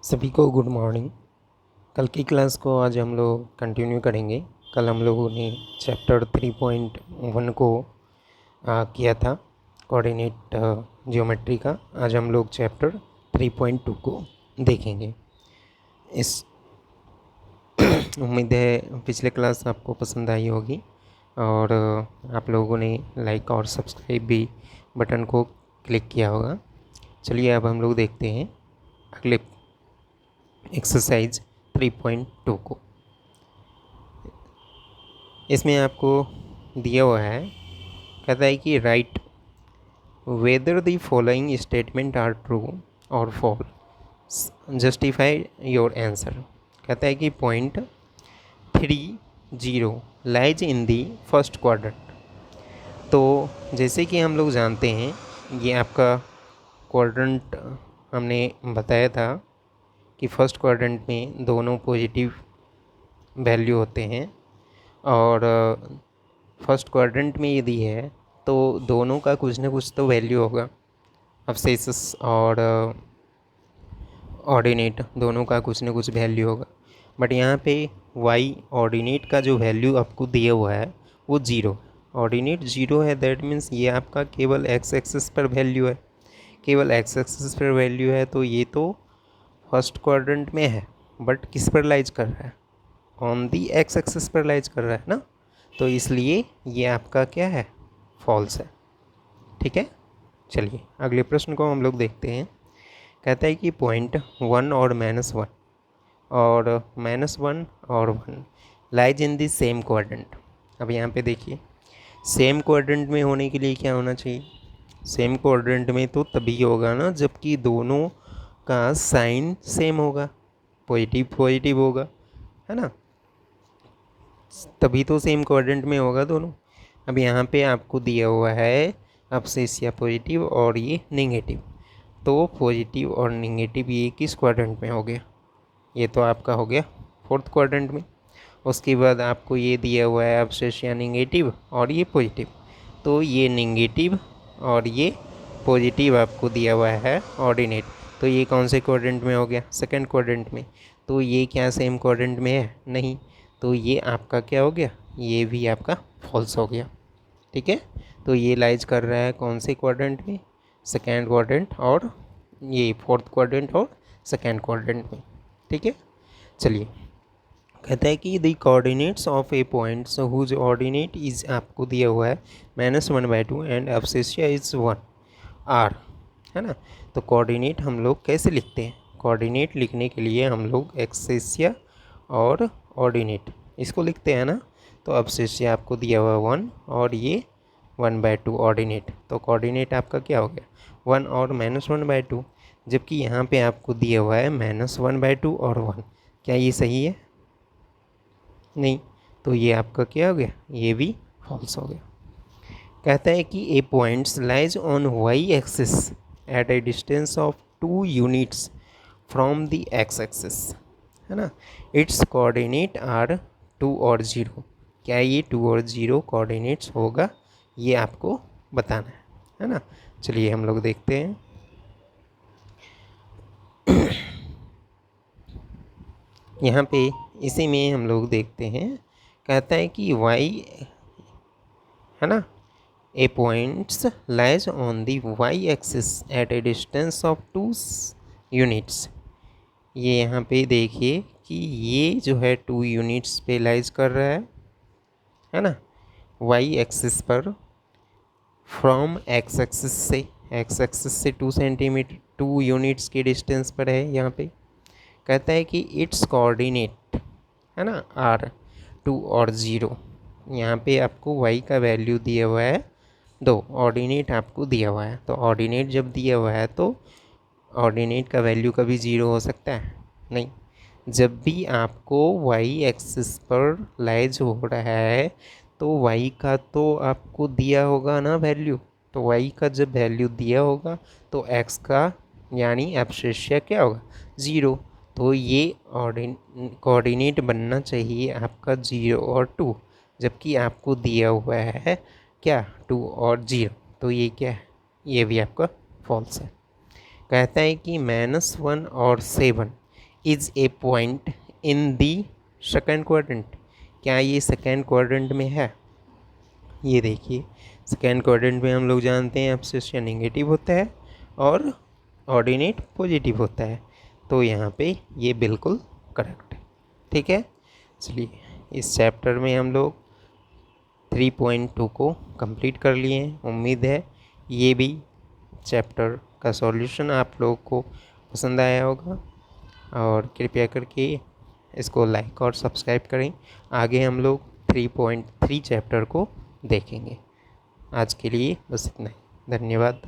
सभी को good morning. कल की क्लास को आज हम लोग कंटिन्यू करेंगे। कल हम लोगों ने चैप्टर 3.1 को किया था, कोऑर्डिनेट ज्योमेट्री का। आज हम लोग चैप्टर 3.2 को देखेंगे। इस उम्मीद है पिछले क्लास आपको पसंद आई होगी और आप लोगों ने लाइक और सब्सक्राइब भी बटन को क्लिक किया होगा। चलिए अब हम लोग देखते हैं अगले एक्सरसाइज 3.2 को। इसमें आपको दिया हुआ है, कहता है कि write whether the following statement are true और फॉल्स, जस्टिफाई योर आंसर। कहता है कि point 3.0 lies in the first quadrant. तो जैसे कि हम लोग जानते हैं, ये आपका क्वाड्रेंट हमने बताया था कि फर्स्ट क्वाड्रेंट में दोनों पॉजिटिव वैल्यू होते हैं और फर्स्ट क्वाड्रेंट में यदि है तो दोनों का कुछ ना कुछ तो वैल्यू होगा। अब्सेसिस और ऑर्डिनेट दोनों का कुछ ना कुछ वैल्यू होगा। बट यहाँ पे वाई ऑर्डिनेट का जो वैल्यू आपको दिया हुआ है वो ज़ीरो, ऑर्डिनेट ज़ीरो है। दैट मीन्स ये आपका केवल एक्स एक्सिस पर वैल्यू है, केवल एक्स एक्सिस पर वैल्यू है। तो ये तो फर्स्ट क्वाड्रेंट में है, बट किस पर लाइज कर रहा है? ऑन दी एक्स एक्सिस पर लाइज कर रहा है ना, तो इसलिए ये आपका क्या है? फॉल्स है। ठीक है, चलिए अगले प्रश्न को हम लोग देखते हैं। कहता है कि पॉइंट 1 और -1 और -1 और 1 lies in the same quadrant. अब यहाँ पे देखिए, सेम क्वाड्रेंट में होने के लिए क्या होना चाहिए? सेम क्वाड्रेंट में तो तभी होगा ना जबकि दोनों का साइन सेम होगा, पॉजिटिव पॉजिटिव होगा, है ना, तभी तो सेम क्वाड्रेंट में होगा दोनों। अब यहाँ पे आपको दिया हुआ है अब्सेस या पॉजिटिव और ये नेगेटिव। तो पॉजिटिव और नेगेटिव ये किस क्वाड्रेंट में हो गया? ये तो आपका हो गया फोर्थ क्वाड्रेंट में। उसके बाद आपको ये दिया हुआ है अब्सेस या नेगेटिव और ये पॉजिटिव। तो ये नेगेटिव और ये पॉजिटिव आपको दिया हुआ है ऑर्डिनेट। तो ये कौन से क्वाड्रेंट में हो गया? सेकंड क्वाड्रेंट में। तो ये क्या सेम क्वाड्रेंट में है? नहीं। तो ये आपका क्या हो गया? ये भी आपका फॉल्स हो गया। ठीक है, तो ये लाइज कर रहा है कौन से क्वाड्रेंट में? सेकेंड क्वाड्रेंट और ये फोर्थ क्वाड्रेंट और सेकेंड क्वाड्रेंट में। ठीक है, चलिए कहता है कि the coordinates of a points whose ordinate is, आपको दिया हुआ है -1/2 एंड अब्सेसिया इज 1 आर, है ना। तो कोऑर्डिनेट हम लोग कैसे लिखते हैं? कोऑर्डिनेट लिखने के लिए हम लोग एक्सेसिया और ऑर्डिनेट इसको लिखते हैं ना। तो अब्सेसिया आपको दिया हुआ 1 और ये 1/2 ऑर्डिनेट। तो कोऑर्डिनेट आपका क्या हो गया? 1 और -1/2। जबकि यहाँ पे आपको दिया हुआ है -1/2 और 1। क्या ये सही है? नहीं। तो ये आपका क्या हो गया? ये भी फॉल्स हो गया। कहता है कि a points lies on y axis at a distance of 2 units from the x axis, है ना। इट्स कोऑर्डिनेट आर 2 और 0। क्या ये 2 और 0 कोऑर्डिनेट्स होगा? ये आपको बताना है ना। चलिए हम लोग देखते हैं। यहाँ पे इसी में हम लोग देखते हैं, कहता है कि y, है ना, a points lies on the y axis at a distance of 2 units. ये यहाँ पे देखिए कि ये जो है 2 यूनिट्स पे लाइज कर रहा है ना, y एक्सिस पर, फ्रॉम x एक्सिस से 2 सेंटीमीटर 2 यूनिट्स के डिस्टेंस पर है। यहाँ पे कहता है कि इट्स कोऑर्डिनेट, है ना, आर 2 और 0। यहाँ पे आपको y का वैल्यू दिया हुआ है 2, ऑर्डिनेट आपको दिया हुआ है। तो ऑर्डिनेट जब दिया हुआ है तो ऑर्डिनेट का वैल्यू कभी 0 हो सकता है? नहीं। जब भी आपको y एक्सिस पर लाइज हो रहा है तो y का तो आपको दिया होगा ना वैल्यू। तो y का जब वैल्यू दिया होगा तो x का यानी एब्सेसिया क्या होगा? 0। तो ये कोऑर्डिनेट बनना चाहिए आपका 0 और 2, जबकि आपको दिया हुआ है क्या? 2 और 0। तो ये क्या है? ये भी आपका फॉल्स है। कहता है कि -1 और 7 is a point in the second quadrant, क्या ये सेकेंड क्वाड्रेंट में है? ये देखिए, सेकेंड क्वाड्रेंट में हम लोग जानते हैं एब्सिस्या नेगेटिव होता है और ऑर्डिनेट पॉजिटिव होता है, तो यहाँ पे ये बिल्कुल करेक्ट है। ठीक है, इसलिए इस चैप्टर में हम लोग 3.2 को कंप्लीट कर लिए हैं। उम्मीद है ये भी चैप्टर का सॉल्यूशन आप लोगों को पसंद आया होगा, और कृपया करके इसको लाइक और सब्सक्राइब करें। आगे हम लोग 3.3 चैप्टर को देखेंगे। आज के लिए बस इतना ही। धन्यवाद।